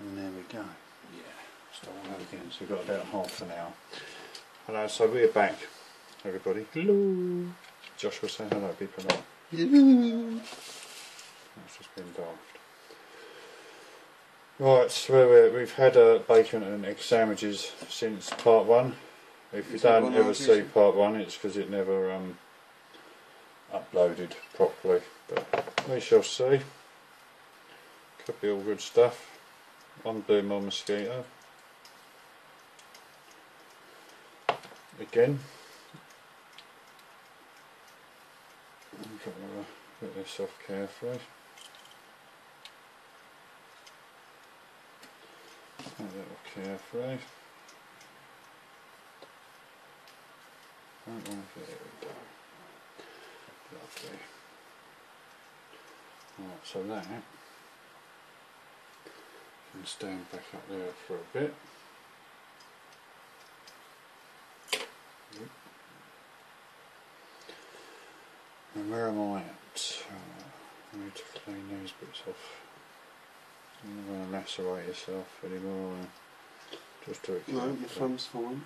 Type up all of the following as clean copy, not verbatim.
And there we go. Yeah, start all that again. So we've got about half an hour. Hello, so we're back, everybody. Hello. Josh will say hello, be polite. Hello. That's just been daft. Right, so we've had bacon and egg sandwiches since part 1. If you don't ever see part 1, it's because it never uploaded properly. But we shall see. Could be all good stuff. I'm doing my Mosquito. Again. I'm going to get this off carefully. A little carefully. Don't want to get it go. Lovely. Right, so that can stand back up there for a bit. And where am I at? I need to clean these bits off. I'm not going to macerate yourself anymore. Just do it. No, your thumb's fine.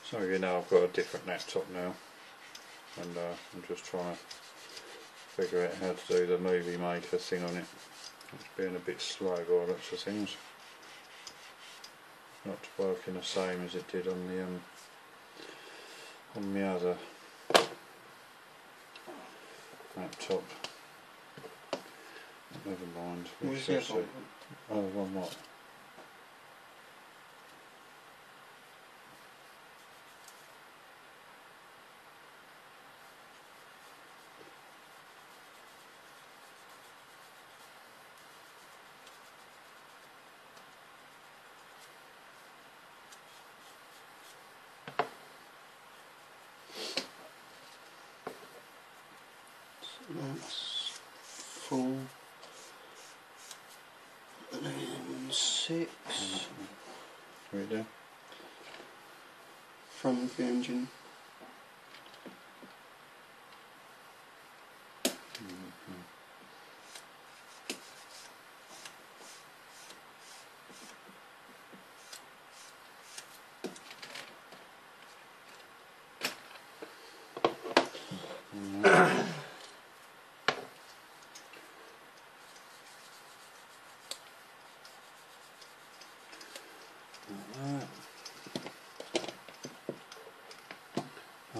So you know, I've got a different laptop now, and I'm just trying to figure out how to do the movie maker thing on it. It's being a bit slow by lots of things. Not working the same as it did on the other laptop. Never mind. What's the other one? Oh, one what? That's 4 and then 6 Right there. from the engine.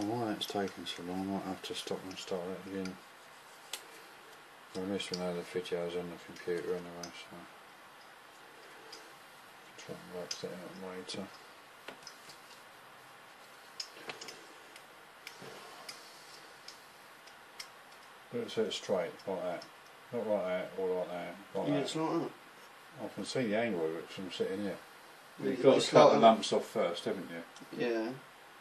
Oh, why that's taking so long, I might have to stop and start that again. Well, at least we know the video's on the computer anyway, so try and work that out later. Let's set it straight, like that. Not like that, or like that, like Yeah, that. it's like that. I can see the angle of it from sitting here. Yeah, You've got it's to cut like the lumps off first, haven't you? Yeah.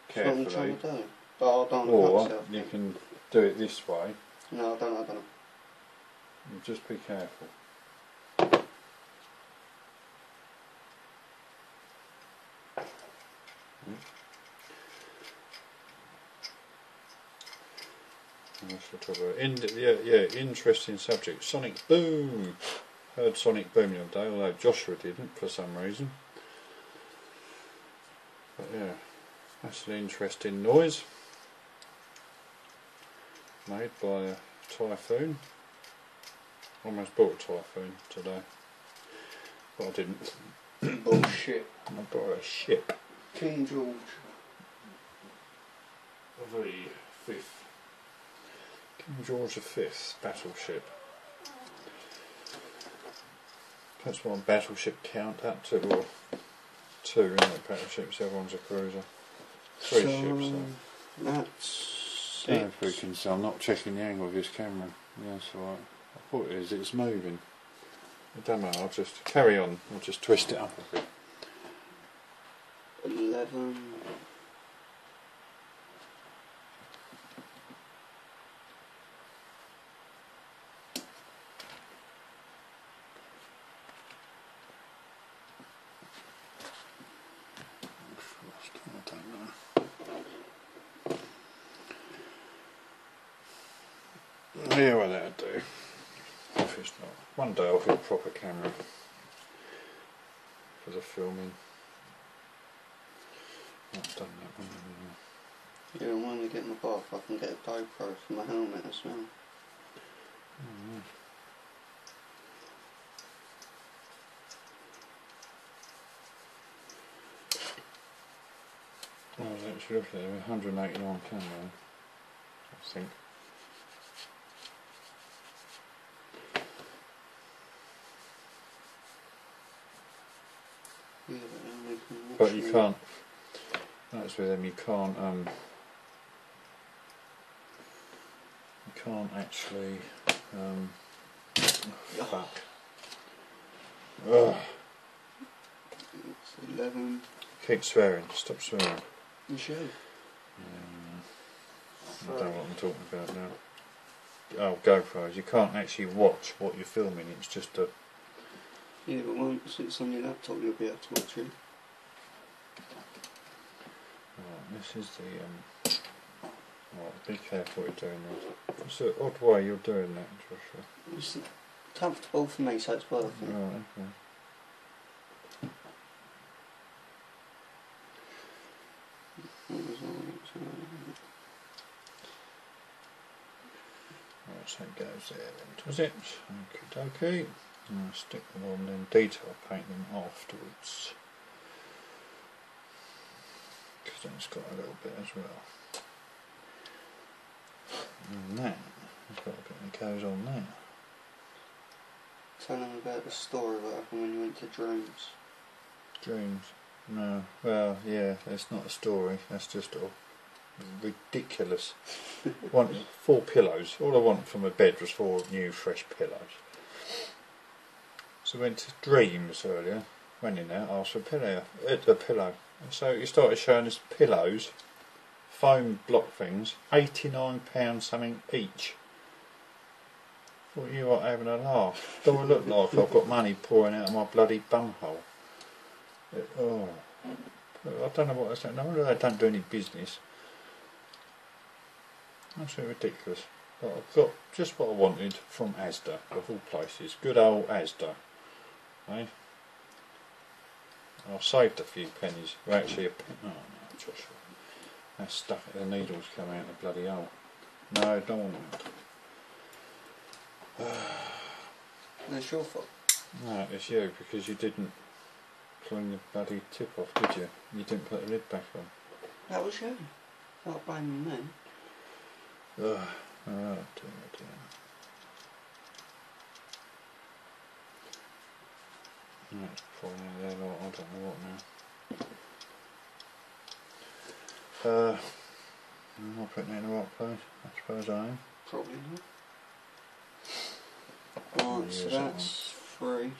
Carefully. That's what I'm trying to do. But I don't Or cut myself. you can do it this way. No, I don't. You just be careful. Interesting subject. Sonic boom. Heard sonic boom the other day, although Joshua didn't for some reason. But yeah, that's an interesting noise made by a typhoon. Almost bought a typhoon today, but I didn't. Bullshit. I bought a ship. King George. The 5th. King George V battleship. That's what a battleship count up to, or 2, isn't it? Battleships, everyone's a cruiser. 3 ships. So. That's I don't know if we can see. I'm not checking the angle of this camera. Yeah, that's alright. I thought it is, it's moving. I don't know, I'll just carry on. I'll just twist it up a bit. 11 11. I don't know. Yeah, well that'll do. If it's not. One day I'll get a proper camera for the filming. I've done that one anymore. Yeah, when we get in the bath I can get a GoPro for my helmet as well. Oh, I was actually looking at it, 189 camera, I think. Yeah, But you can't, that's with them, you can't actually, fuck. Ugh. It's 11. Keep swearing, stop swearing. You should. I don't know what I'm talking about now. Oh, GoPros, you can't actually watch what you're filming, it's just a... Yeah, but once it's on your laptop you'll be able to watch it. Right, this is the, right, be careful what you're doing there. It's an odd way you're doing that, Joshua. It's comfortable for me, so it's worth it. Right, okay. Right, so it goes there then, does it? Okie dokie. I'll stick them on, then detail paint them afterwards. Because then it's got a little bit as well. And that has got a bit that goes on there. Tell them about the story what happened when you went to Dreams. Dreams? No. Well, yeah, it's not a story, that's just all ridiculous. Want 4 pillows. All I wanted from a bed was 4 new fresh pillows. So I went to Dreams earlier, went in there, asked for a pillow. And so he started showing us pillows, foam block things, £89 something each. Thought you were having a laugh. Do I look like I've got money pouring out of my bloody bumhole? Oh, I don't know what I said. No wonder they don't do any business. Absolutely ridiculous. But I've got just what I wanted from Asda, of all places. Good old Asda. Eh? I've saved a few pennies. Well, actually, oh no, Joshua. That's stuck. The needles come out the bloody hole. No, don't want that. That's your fault. No, it's you, because you didn't clean the bloody tip off, did you? You didn't put the lid back on. That was you. Not blaming me. Ugh. Oh dear, dear. That's probably there, I don't know what now. Am I putting it in the right place? I suppose I am. Probably not. Right, so that's 3.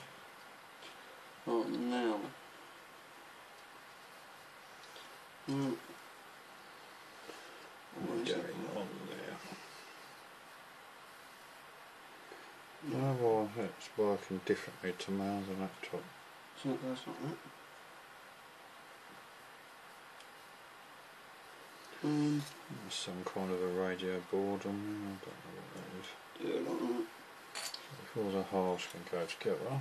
Right, now. Going on there. Oh, well, it's working differently to my other laptop. So it goes like that. There's some kind of a radio board on there, I don't know what that is. Yeah, like that. So all the halves can go together.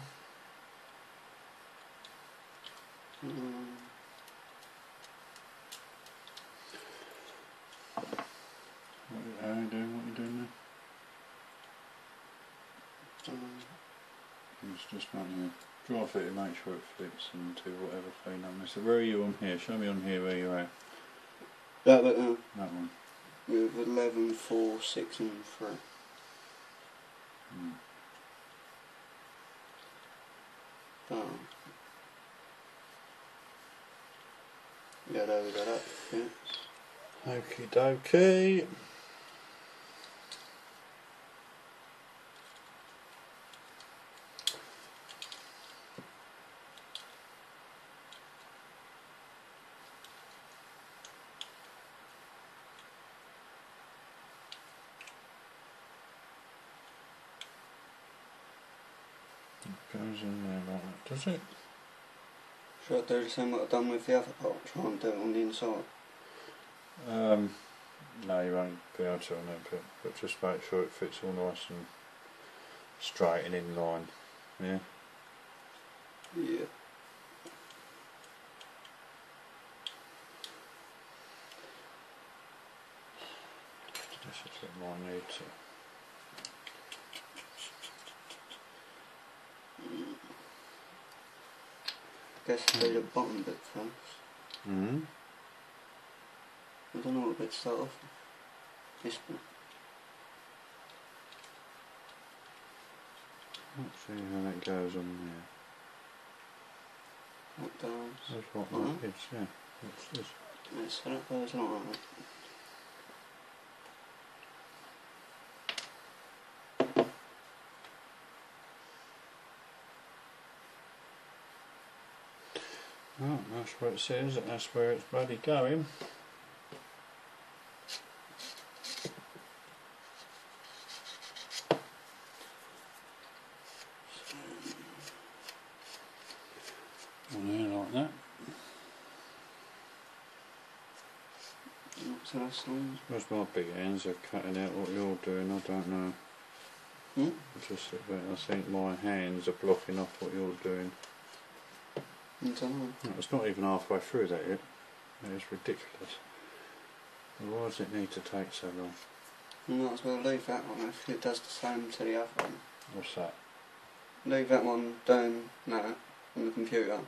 How are you doing? What are you doing there? It's just one here. Dry fit it, make sure it fits and do whatever clean on. So where are you on here? Show me on here where you're at. That one. with 11, 4, 6 and 3. Done. Yeah, there we go, that fits. Okie dokie. It goes in there like that, does it? Should I do the same what I've done with the other part? Try and do it on the inside. No, you won't be able to on that bit, but just make sure it fits all nice and straight and in line. Yeah. Yeah. This is what might need to. Guess do the bottom bit first. Mm-hmm. I don't know what bit to start off with. This bit. Let's see how that goes on there. That does. That's what that is, yeah. What's this? Yeah, so that goes like that. Oh, that's where it says that that's where it's bloody going. On there like that. So that's fine. Where's my big hands are cutting out what you're doing, I don't know. Hmm? Just a bit, I think my hands are blocking off what you're doing. I don't know. No, it's not even halfway through that yet. It's ridiculous. Why does it need to take so long? You might as well leave that one if it does the same to the other one. What's that? Leave that one doing that on the computer.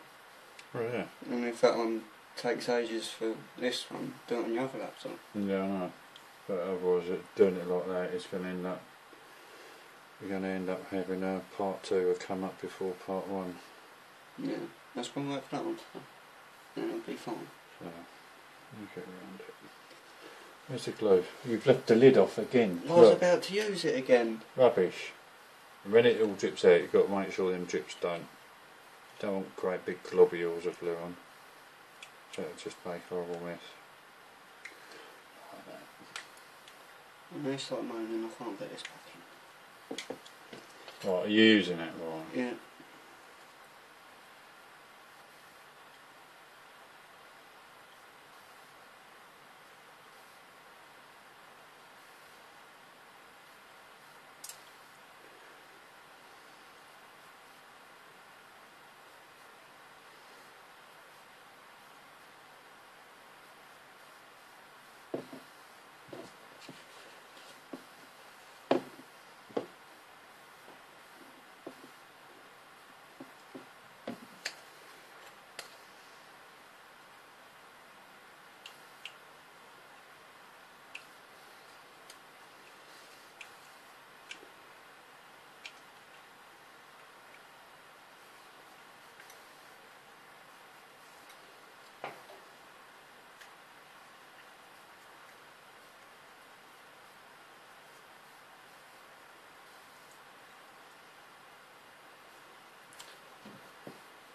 Oh yeah. And if that one takes ages for this one, do it on your other laptop. Yeah, I know. But otherwise, doing it like that, it's going to end up. You're going to end up having a part 2 come up before part 1. Yeah, that's one work for that one. And it'll be fine. So, you get around it. Where's the glue? You've left the lid off again. I was about to use it again. Rubbish. And when it all drips out, you've got to make sure them drips don't want great big globules of glue on. So it'll just make a horrible mess. Like that. And they start moaning, I can't get this back in. Right, are you using it right? Yeah.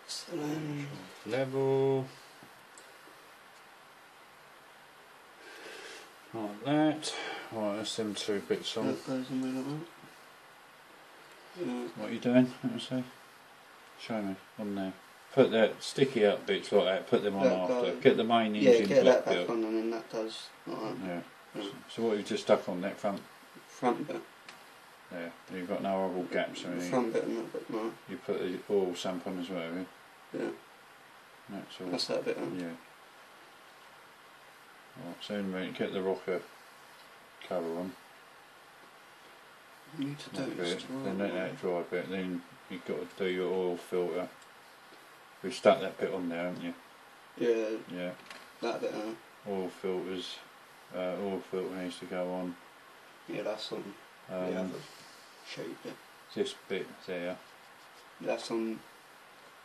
So then, Level. Like that. Right, that's them 2 bits on. that goes in there like that. Yeah. What are you doing? Let me see. Show me. On there. Put that sticky out bits like that, put them on That after. goes. Get the main Yeah, engine get block that back built. on and then that does like that. Yeah. Yeah. So what you've just stuck on that front Front bit. there. You've got no horrible gaps or anything. Front bit and that bit, no. You put the oil sump on as well, have you? Yeah. That's all. That's that bit on. Yeah. Right, so in a minute, get the rocker cover on. You need to do That this bit, to then let that dry bit, then you've got to do your oil filter. We've stuck that bit on there, haven't you? Yeah, Yeah. that bit on. Oil filters. Oil filter needs to go on. Yeah, that's on the other sheet bit. This bit there. That's on,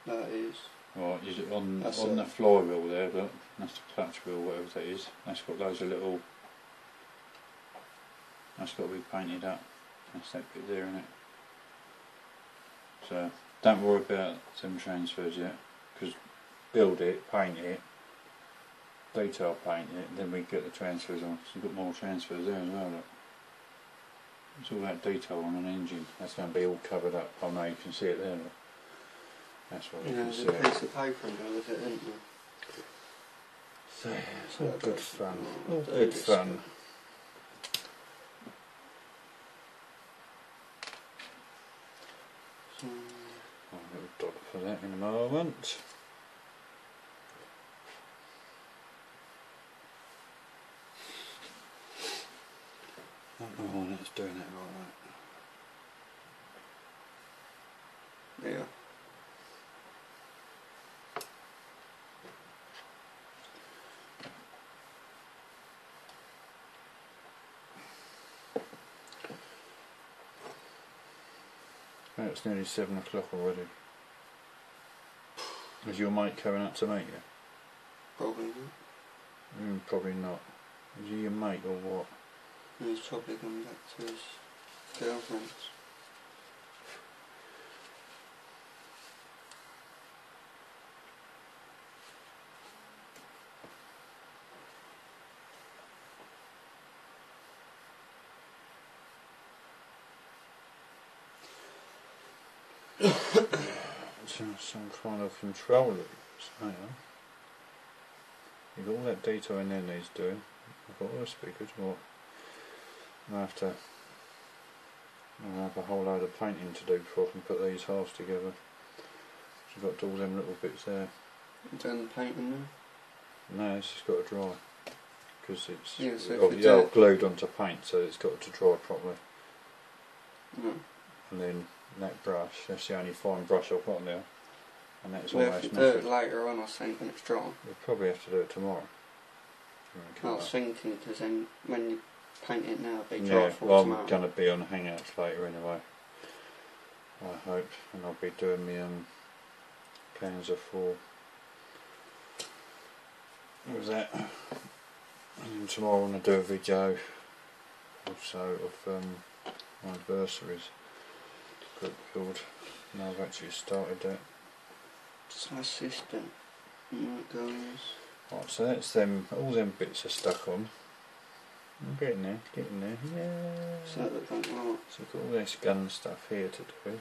that is. Right, is it on That's the flywheel there? Look, that's the clutch wheel, whatever that is. That's got loads of little. That's got to be painted up. That's that bit there, isn't it? So don't worry about them transfers yet, because build it, paint it, detail paint it, then we get the transfers on. So you've got more transfers there as well. Look. It's all that detail on an engine. That's going to be all covered up. Oh no, you can see it there. Look. That's what you can see. There's a piece of paper under with it, isn't there? So it's all good fun. All good fun. I'll have a little dollar for that in a moment. I don't know why that's doing it like that. Yeah. It's nearly 7 o'clock already. Is your mate coming up to meet you? Probably not. Probably not. Is he your mate or what? He's probably gone back to his girlfriend's. Some kind of controller. Hang on. You've got all that detail in there needs doing. I've got all the speakers. What? I'll have a whole load of painting to do before I can put these halves together. So I've got to do all them little bits there. You done the painting now? No, it's just got to dry. Because it's all glued onto paint, so it's got to dry properly. No. And then that brush, that's the only fine brush I've got now. And that's We'll have almost to do it later on, I think, when it's dry. We'll probably have to do it tomorrow. I was thinking, because then when you paint it now, it'll be dry for well, tomorrow. I'm going to be on Hangouts later anyway. I hope. And I'll be doing my cans of 4. What was that? And then tomorrow I want to do a video also of my anniversaries. Group build. Now I've actually started that. It's our system. Right, guys. Right, so that's them. All them bits are stuck on. I'm getting there. Yeah. So that don't like. So I've got all this gun stuff here to do.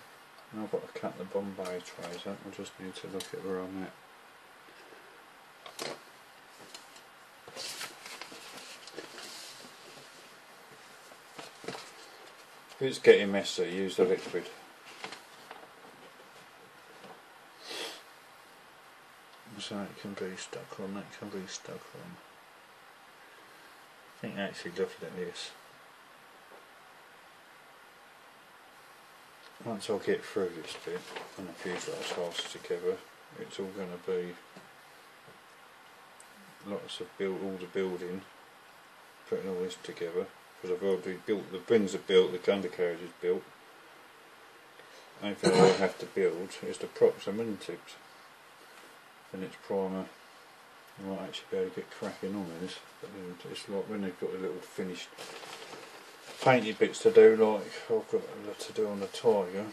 And I've got to cut the Bombay trays up. I just need to look at where I'm at. If it's getting messy, use the liquid. So it can be stuck on, that can be stuck on. I think actually looking at this, once I get through this bit and a few glass halves together, it's all going to be lots of all the building, putting all this together, because I've already built, the rings are built, the undercarriage is built. Only thing I have to build is the props and wing tips. And its primer, I might actually be able to get cracking on this, but then it's like when they've got the little finished painted bits to do, like I've got a lot to do on the Tiger,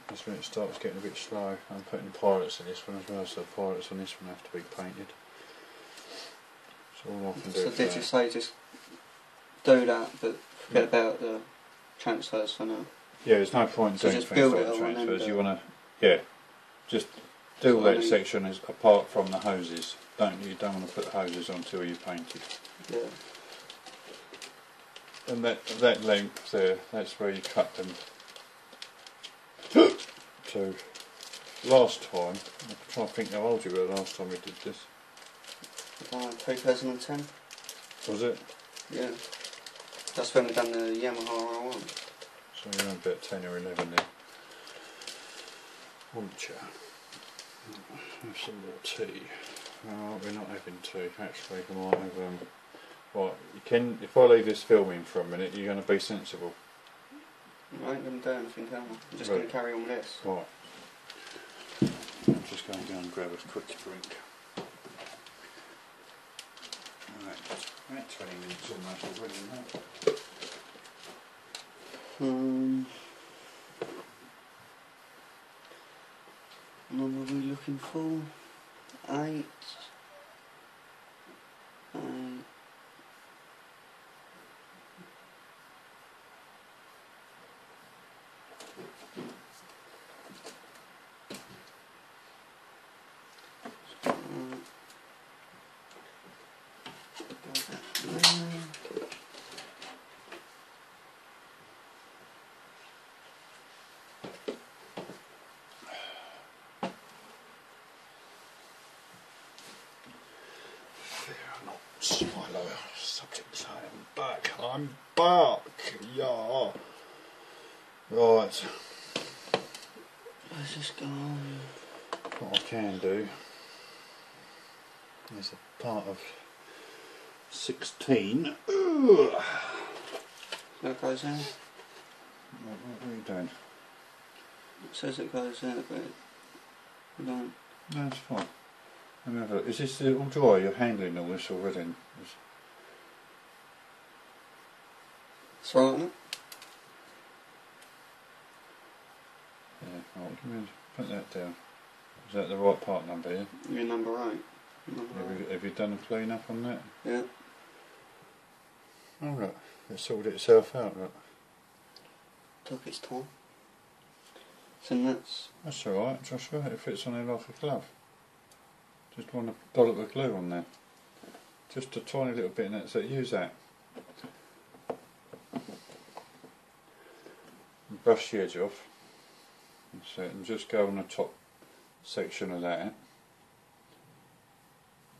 that's when it starts getting a bit slow. I'm putting pilots in this one as well, so pilots on this one have to be painted. So all I can do. So did you say just do that, but forget about the transfers for now? Yeah, there's no point doing just build it all transfers. You want to, just do all that section is apart from the hoses. You don't want to put the hoses on until you've painted. Yeah. And that length there, that's where you cut them to. Last time, I'm trying to think how old you were last time we did this. 2010. Was it? Yeah. That's when we done the Yamaha R1. So you're about 10 or 11 there. Wouldn't you? Have some more tea. No, we're not having tea. Actually, we might have. Right, you can. If I leave this filming for a minute, you're going to be sensible. I ain't going to do anything, am I? I'm just going to carry on with this. Right. I'm just going to go and grab a quick drink. Right, about 20 minutes almost already now. What were we looking for? 8. Swallow subject. I'm back. Yeah. Right. Where's this gone? What I can do is a part of 16. That goes in. What are you doing? It says it goes in, but we don't. No, it's fine. Let me have a look. Is this all dry? You're handling all this already? It's right, isn't it? Yeah, right, give me put that down. Is that the right part number, yeah? You're number 8. Have you done a clean up on that? Yeah. Oh look, it sorted itself out, look. Took its time. So That's alright, Joshua, it fits on there like a glove. Just want a dollop of glue on there. Just a tiny little bit in it, so use that. Brush the edge off. That's it, and just go on the top section of that.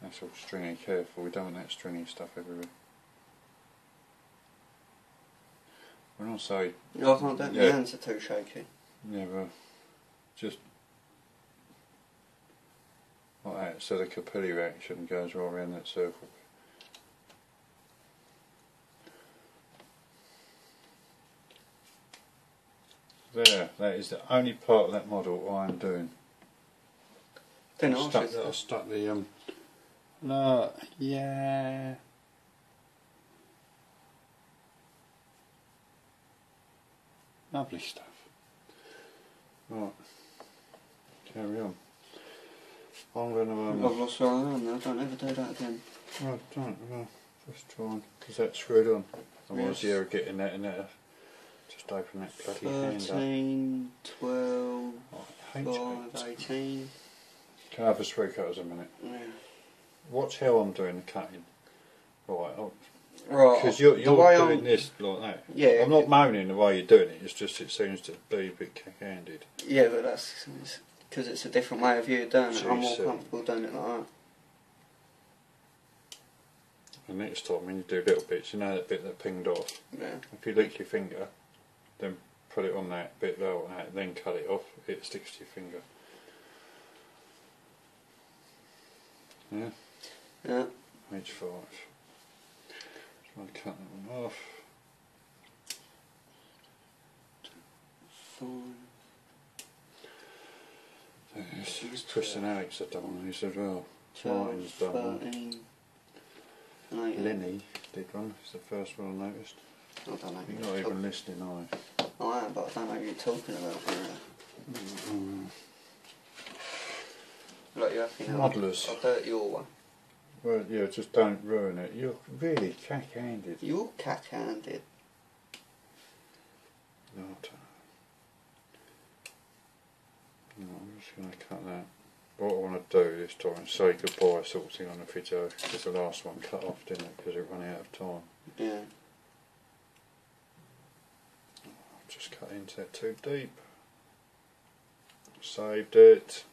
That's all stringy, careful, we don't want that stringy stuff everywhere. When I say... I can't do it, my hands are too shaky. Yeah, well, just like that, so the capillary action goes right around that circle. There, that is the only part of that model I am doing. I stuck the no, yeah. Lovely stuff. Right, carry on. I'm going to I've lost where I am now, don't ever do that again. Well, just try and, because that's screwed on. Otherwise Yes. you're getting that in there. Just open that bloody hand up. 13, 12, Oh, 5, 18. Can I have the 3 cutters a minute? Yeah. Watch how I'm doing the cutting. Right, Right. because you're doing this like that. Yeah. I'm not moaning the way you're doing it, it's just it seems to be a bit cack-handed. Yeah, but that's because it's a different way of you doing it. I'm more GC. comfortable doing it like that. And next time when you do little bits, you know that bit that pinged off. Yeah. If you lick your finger, then put it on that bit lower on that, then cut it off, it sticks to your finger. Yeah? Yeah. H5. Just want to cut that one off. Fine. There's Chris and Alex have done one of these as well. 12, Martin's done one. 13, 19. Lenny did one, it's the first one I noticed. I don't know. You're not even listening, are you? I am, but I don't know what you're talking about. Really. Like you have to know. Modelers. I'll do it your way. Well, yeah, just don't ruin it. You're really cack-handed. You're cack-handed. No, I don't know. No, I'm just going to cut that. What I want to do this time is say goodbye sort of thing on the video, because the last one cut off, didn't it, because it ran out of time. Yeah. I've just cut into that too deep. Saved it.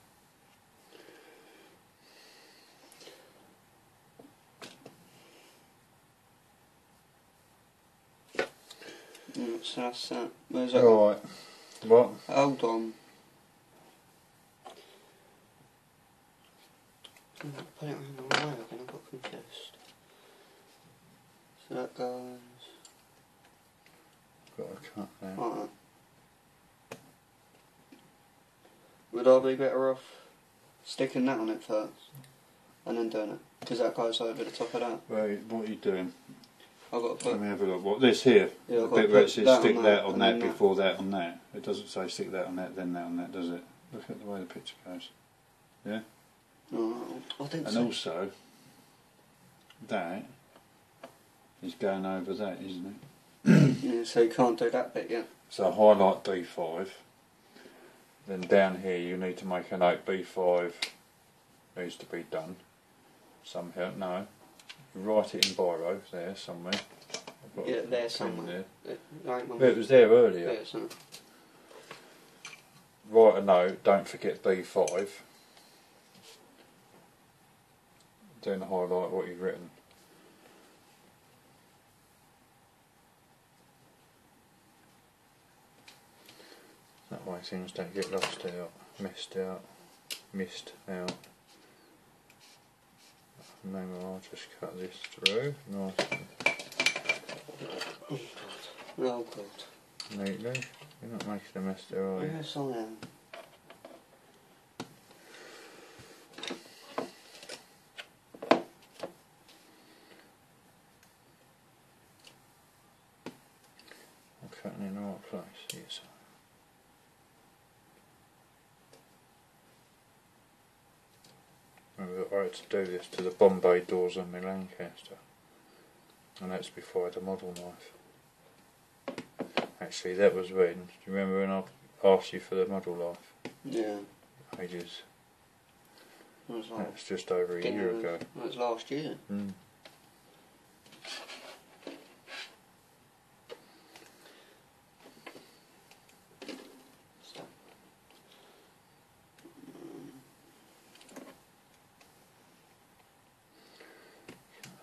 So that's that. Where's that? Alright. What? Hold on. Put it on the wrong way again, I got confused. So that goes... Got to cut that. Alright. Would I be better off sticking that on it first and then doing it? Because that goes over the top of that. Wait, what are you doing? I've got to put... Let me have a look. What, this here? Yeah, the I've got to bit where it put says that stick on that that on and that then that. before that on that. It doesn't say stick that on that, then that on that, does it? Look at the way the picture goes. Yeah? Oh, I think And so. also, that is going over that, isn't it? Yeah, so you can't do that bit yet. So highlight D5. Then down here you need to make a note B5 needs to be done somehow. No, you write it in biro there somewhere. Yeah, there somewhere. It was there earlier. Yeah, so. Write a note, don't forget B5. Then highlight what you've written. That way things don't get lost out, missed out. Maybe I'll just cut this through nicely. Oh God. Neatly. You're not making a mess there, are you? Yes, I am. I'm cutting in the right place, yes. I had to do this to the Bombay doors on my Lancaster, and that's before I had a model knife. Actually, that was when, do you remember when I asked you for the model knife? Yeah. Ages. Like That's just over a year ago. That was last year. Mm.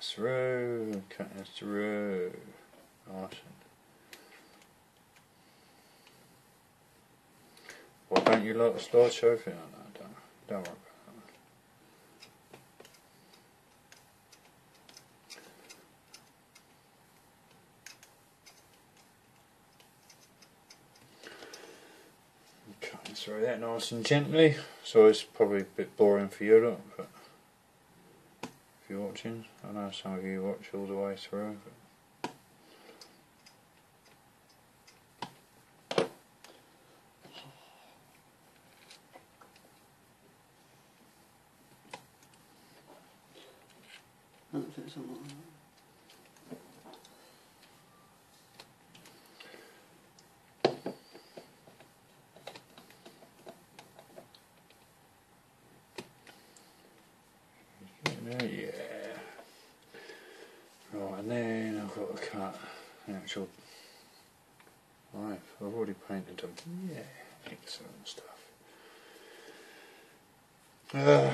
Through, cutting through. Awesome. Why don't you like the slideshow thing? No, don't worry about that. Cutting through that nice and gently. So it's probably a bit boring for you, look, but if you're watching, I know some of you watch all the way through. But I don't think something like that. yeah. Right, and then I've got to cut the actual. Right, I've already painted them. Yeah, excellent stuff. Through.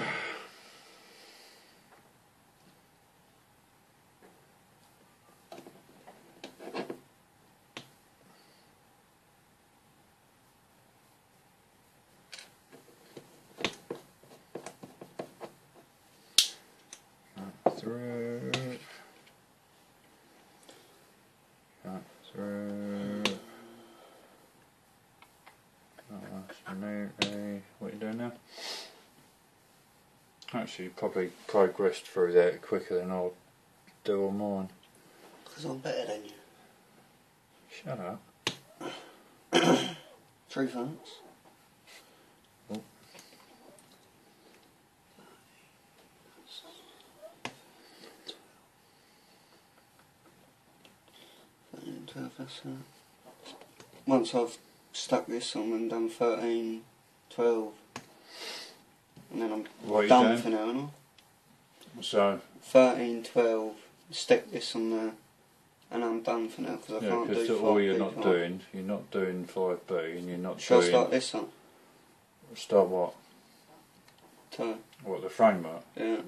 Cut through. Absolutely. What are you doing now? Actually, you probably progressed through that quicker than I'll do on mine. Because I'm better than you. Shut up. 3 votes. Oh. Once I've stuck this on and done 13, 12, and then I'm done for now, aren't I? So 13, 12, stick this on there, and I'm done for now because I can't do 5B. Because all you're not doing 5B, and you're not Shall doing. I start this on? Start what? Toe. What, the framework? Yeah.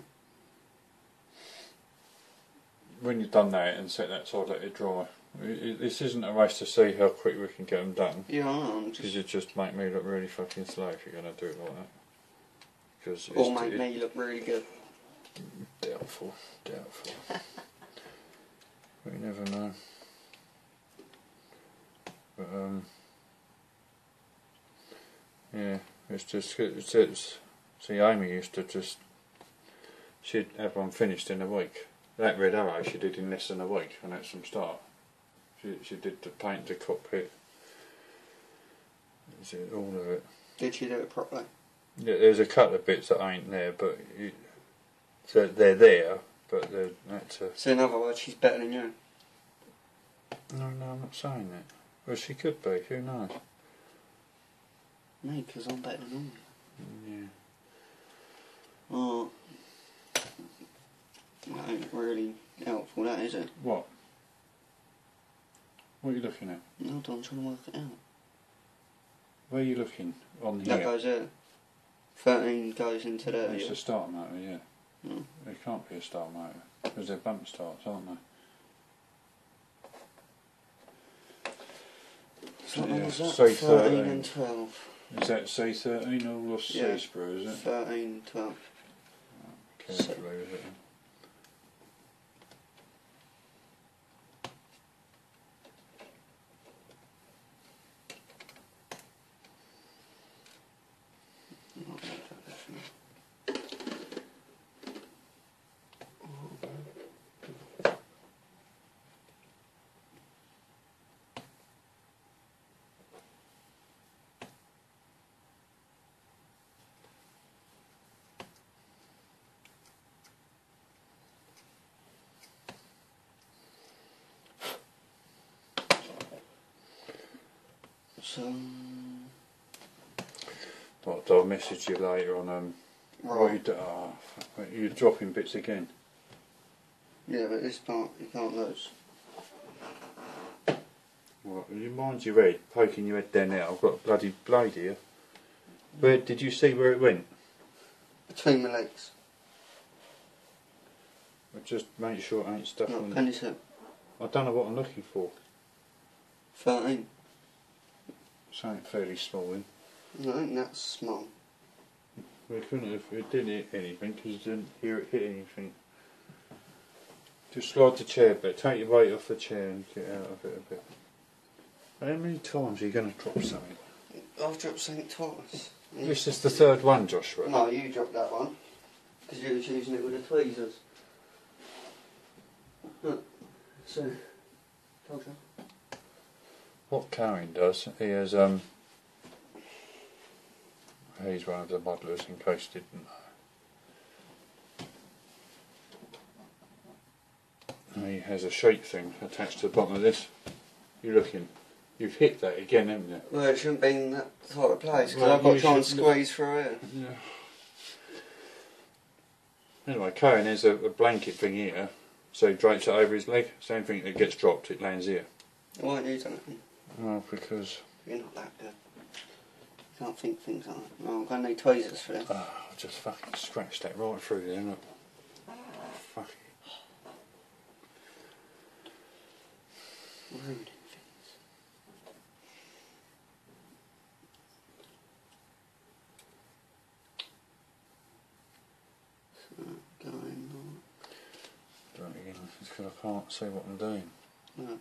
When you've done that and set that side, let it dry. This isn't a race to see how quick we can get them done. Yeah, I know. Because you just make me look really fucking slow if you're going to do it like that. Cause or make me look really good. Doubtful. We never know. But yeah, it's just see, Amy used to just, she'd have one finished in a week. That red arrow she did in less than a week, and that's from start. She did the paint, the cockpit, all of it. Did she do it properly? Yeah, there's a couple of bits that ain't there, but they're there, but that's a... So in other words, she's better than you? No, I'm not saying that. Well, she could be, who knows? Me, because I'm better than all. Yeah. Oh, that ain't really helpful, that is it? What? What are you looking at? Hold on, I'm trying to work it out. Where are you looking? On here? That goes there. 13 goes into there. It's Yeah. a start motor, yeah. Mm. It can't be a start motor, because they're bump starts, aren't they? So what was that? C13. 13 and 12. Is that C13 or C Yeah. sprue, is it? 13, 12. Carefully with it. So, What, I'll message you later on what you right. do. You're dropping bits again. Yeah, but this part you can't lose. What, you mind your head, poking your head down there, I've got a bloody blade here. Where, did you see where it went? Between my legs. Just make sure it ain't stuff No, on. penny set. I don't know what I'm looking for. 13. Something fairly small in. No, I think that's small. We couldn't have, it didn't hit anything because you didn't hear it hit anything. Just slide the chair back, take your weight off the chair and get out of it a bit. How many times are you going to drop something? I've dropped something twice. This is the third one, Joshua. No, you dropped that one. Because you was using it with the tweezers. Look. So, told you. What Karen does, he has he's one of the modelers in case you didn't know. He has a sheet thing attached to the bottom of this. You're looking. You've hit that again, haven't you? Well, it shouldn't be in that sort of place because Well, I've got you to try and should squeeze through it. Yeah. Anyway, Karen has a blanket thing here, so he drapes it over his leg. Same thing, it gets dropped, it lands here. Why aren't you doing it? Well, because You're not that good. You can't think things like that. No, I'm going to need tweezers for this. I just fucking scratched that right through there. Look. Fuck it. Ruining things. So, going on. Do it again, because I can't see what I'm doing. No.